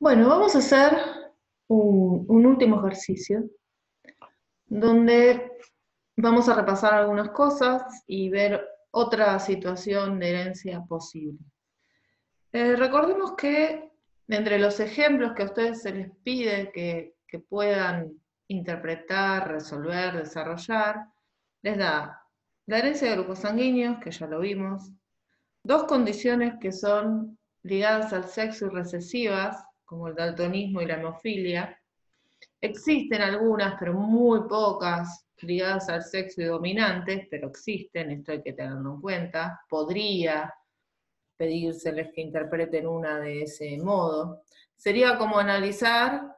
Bueno, vamos a hacer un último ejercicio donde vamos a repasar algunas cosas y ver otra situación de herencia posible. Recordemos que entre los ejemplos que a ustedes se les pide que puedan interpretar, resolver, desarrollar, les da la herencia de grupos sanguíneos, que ya lo vimos, dos condiciones que son ligadas al sexo y recesivas, como el daltonismo y la hemofilia. Existen algunas, pero muy pocas, ligadas al sexo y dominantes, pero existen, esto hay que tenerlo en cuenta. Podría pedírseles que interpreten una de ese modo. Sería como analizar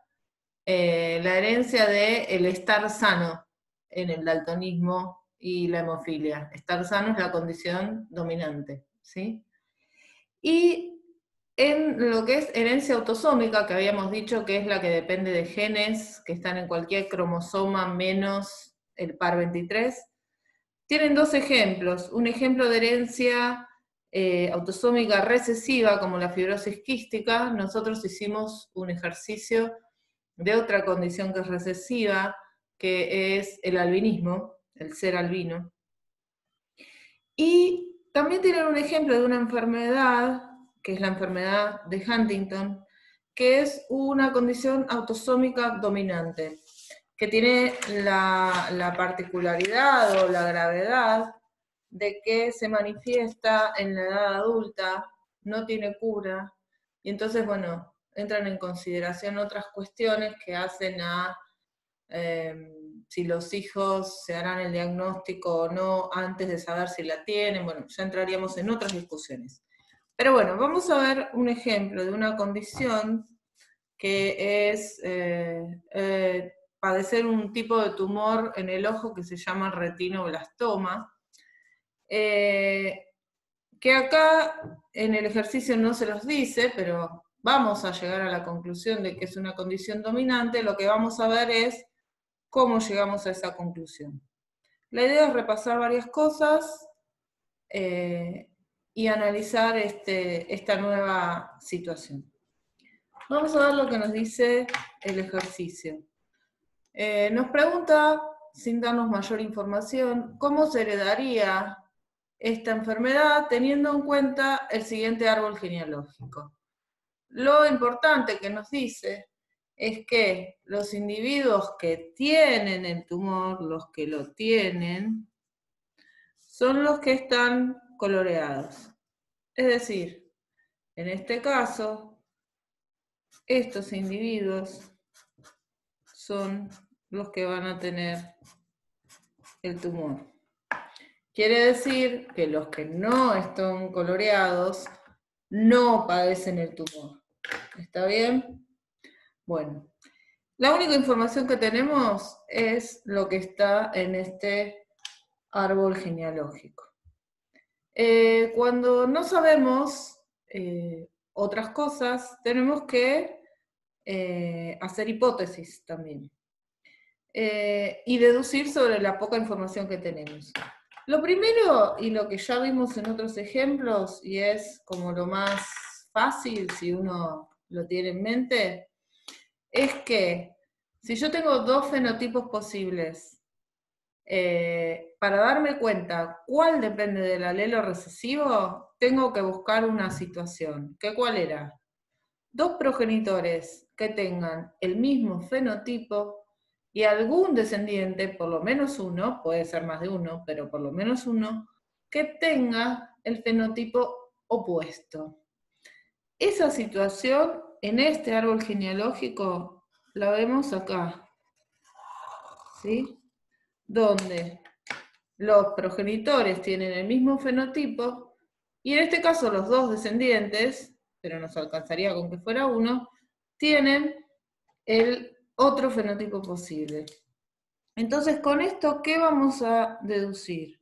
la herencia de el estar sano en el daltonismo y la hemofilia. Estar sano es la condición dominante, ¿sí? Y en lo que es herencia autosómica, que habíamos dicho que es la que depende de genes que están en cualquier cromosoma menos el par 23, tienen dos ejemplos. Un ejemplo de herencia autosómica recesiva, como la fibrosis quística. Nosotros hicimos un ejercicio de otra condición que es recesiva, que es el albinismo, el ser albino. Y también tienen un ejemplo de una enfermedad, que es la enfermedad de Huntington, que es una condición autosómica dominante, que tiene la particularidad o la gravedad de que se manifiesta en la edad adulta, no tiene cura, y entonces, bueno, entran en consideración otras cuestiones que hacen a si los hijos se harán el diagnóstico o no antes de saber si la tienen. Bueno, ya entraríamos en otras discusiones. Pero bueno, vamos a ver un ejemplo de una condición que es padecer un tipo de tumor en el ojo que se llama retinoblastoma, que acá en el ejercicio no se los dice, pero vamos a llegar a la conclusión de que es una condición dominante. Lo que vamos a ver es cómo llegamos a esa conclusión. La idea es repasar varias cosas y analizar esta nueva situación. Vamos a ver lo que nos dice el ejercicio. Nos pregunta, sin darnos mayor información, cómo se heredaría esta enfermedad teniendo en cuenta el siguiente árbol genealógico. Lo importante que nos dice es que los individuos que tienen el tumor, los que lo tienen, son los que están coloreados. Es decir, en este caso, estos individuos son los que van a tener el tumor. Quiere decir que los que no están coloreados no padecen el tumor. ¿Está bien? Bueno, la única información que tenemos es lo que está en este árbol genealógico. Cuando no sabemos otras cosas, tenemos que hacer hipótesis también y deducir sobre la poca información que tenemos. Lo primero, y lo que ya vimos en otros ejemplos, y es como lo más fácil si uno lo tiene en mente, es que si yo tengo dos fenotipos posibles, para darme cuenta cuál depende del alelo recesivo, tengo que buscar una situación. ¿Cuál era? Dos progenitores que tengan el mismo fenotipo y algún descendiente, por lo menos uno, puede ser más de uno, pero por lo menos uno, que tenga el fenotipo opuesto. Esa situación en este árbol genealógico la vemos acá, ¿sí? Donde los progenitores tienen el mismo fenotipo y en este caso los dos descendientes, pero nos alcanzaría con que fuera uno, tienen el otro fenotipo posible. Entonces, con esto, ¿qué vamos a deducir?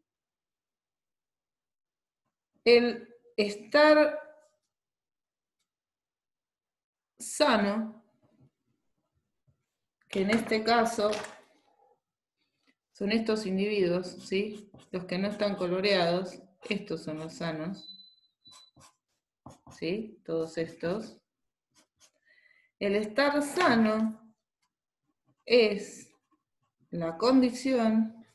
El estar sano, que en este caso son estos individuos, ¿sí? Los que no están coloreados, estos son los sanos, ¿sí? Todos estos. el estar sano es la condición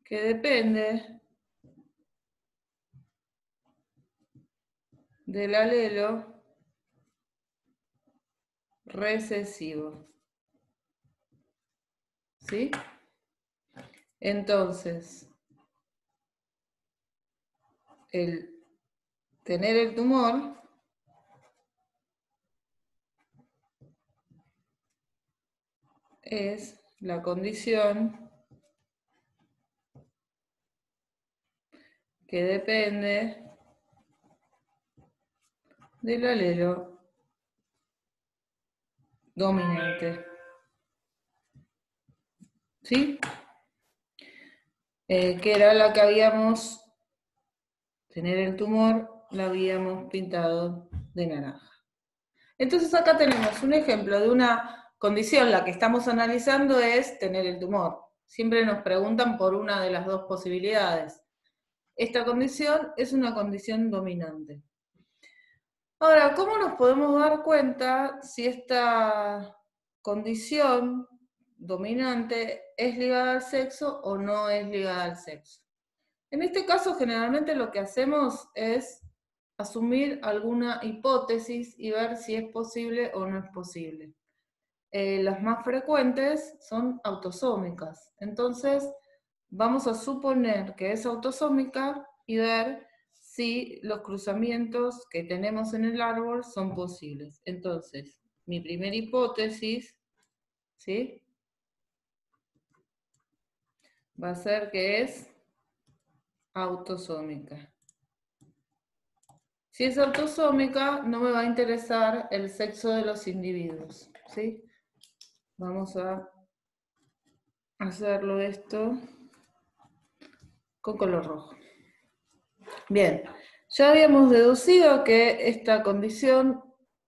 que depende del alelo recesivo. ¿Sí? Entonces, el tener el tumor es la condición que depende del alelo dominante. ¿Sí? Que era la que habíamos, tener el tumor, la habíamos pintado de naranja. Entonces acá tenemos un ejemplo de una condición, la que estamos analizando es tener el tumor. Siempre nos preguntan por una de las dos posibilidades. Esta condición es una condición dominante. Ahora, ¿cómo nos podemos dar cuenta si esta condición dominante es ligada al sexo o no es ligada al sexo? En este caso, generalmente lo que hacemos es asumir alguna hipótesis y ver si es posible o no es posible. Las más frecuentes son autosómicas. Entonces, vamos a suponer que es autosómica y ver si los cruzamientos que tenemos en el árbol son posibles. Entonces, mi primera hipótesis, ¿sí?, va a ser que es autosómica. Si es autosómica, no me va a interesar el sexo de los individuos, ¿sí? Vamos a hacerlo esto con color rojo. Bien, ya habíamos deducido que esta condición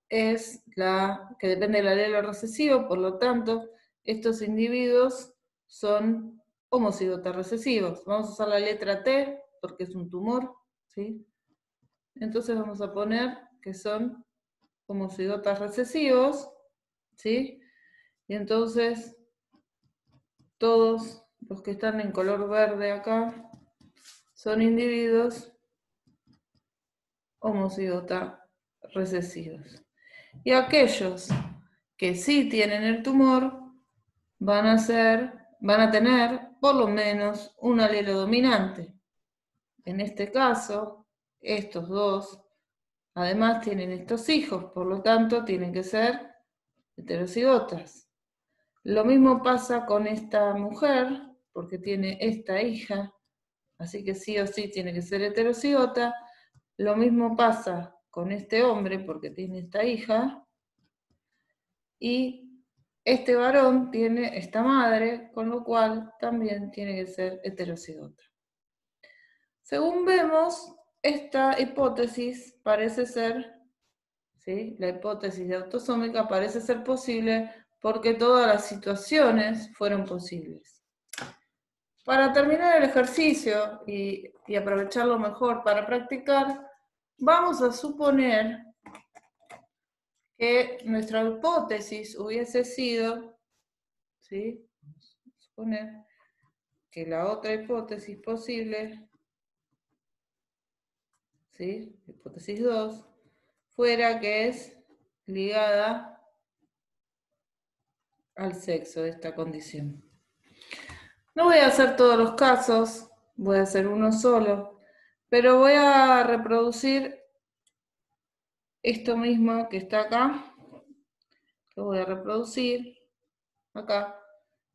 es la que depende del alelo recesivo, por lo tanto, estos individuos son homocigotas recesivos. Vamos a usar la letra T porque es un tumor, ¿sí? Entonces vamos a poner que son homocigotas recesivos, ¿sí? Y entonces todos los que están en color verde acá son individuos homocigota recesivos. Y aquellos que sí tienen el tumor van a tener por lo menos un alelo dominante. En este caso, estos dos además tienen estos hijos, por lo tanto tienen que ser heterocigotas. Lo mismo pasa con esta mujer, porque tiene esta hija, así que sí o sí tiene que ser heterocigota. Lo mismo pasa con este hombre, porque tiene esta hija, y este varón tiene esta madre, con lo cual también tiene que ser heterocigota. Según vemos, esta hipótesis parece ser, ¿sí?, la hipótesis de autosómica parece ser posible porque todas las situaciones fueron posibles. Para terminar el ejercicio y aprovecharlo mejor para practicar, vamos a suponer que nuestra hipótesis hubiese sido, ¿sí?, vamos a suponer que la otra hipótesis posible, ¿sí?, hipótesis 2, fuera que es ligada al sexo de esta condición. No voy a hacer todos los casos, voy a hacer uno solo, pero voy a reproducir esto mismo que está acá, lo voy a reproducir acá,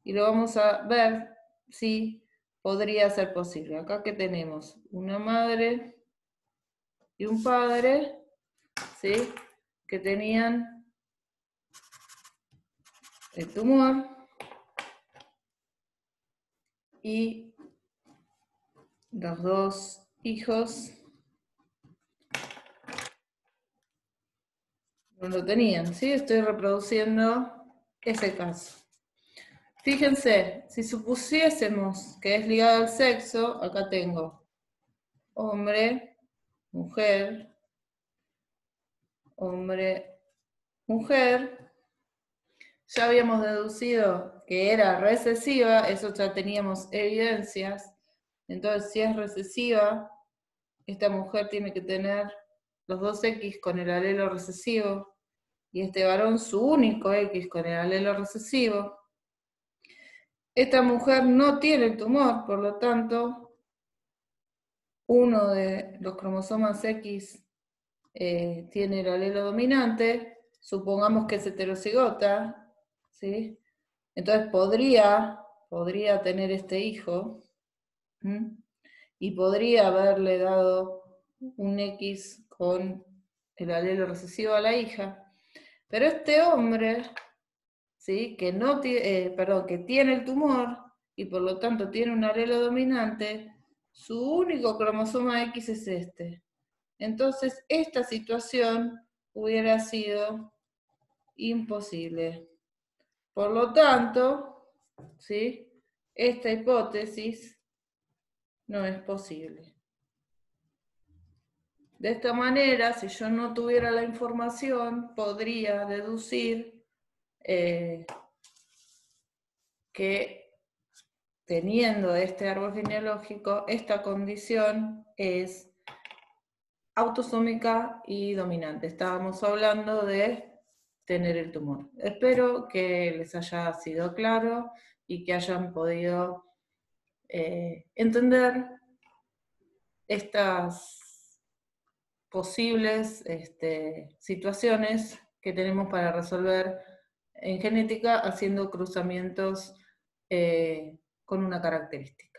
y lo vamos a ver si podría ser posible. Acá que tenemos una madre y un padre, ¿sí?, que tenían el tumor, y los dos hijos no lo tenían, ¿sí? Estoy reproduciendo ese caso. Fíjense, si supusiésemos que es ligado al sexo, acá tengo hombre, mujer, hombre, mujer. Ya habíamos deducido que era recesiva, eso ya teníamos evidencias. Entonces, si es recesiva, esta mujer tiene que tener los dos X con el alelo recesivo y este varón su único X con el alelo recesivo. Esta mujer no tiene el tumor, por lo tanto, uno de los cromosomas X tiene el alelo dominante, supongamos que es heterocigota, ¿sí? Entonces podría tener este hijo, ¿m? Y podría haberle dado un X con el alelo recesivo a la hija. Pero este hombre, ¿sí? Que tiene el tumor y por lo tanto tiene un alelo dominante, su único cromosoma X es este. Entonces esta situación hubiera sido imposible. Por lo tanto, ¿sí? Esta hipótesis no es posible. De esta manera, si yo no tuviera la información, podría deducir que teniendo este árbol genealógico, esta condición es autosómica y dominante. Estábamos hablando de tener el tumor. Espero que les haya sido claro y que hayan podido entender estas posibles situaciones que tenemos para resolver en genética haciendo cruzamientos con una característica.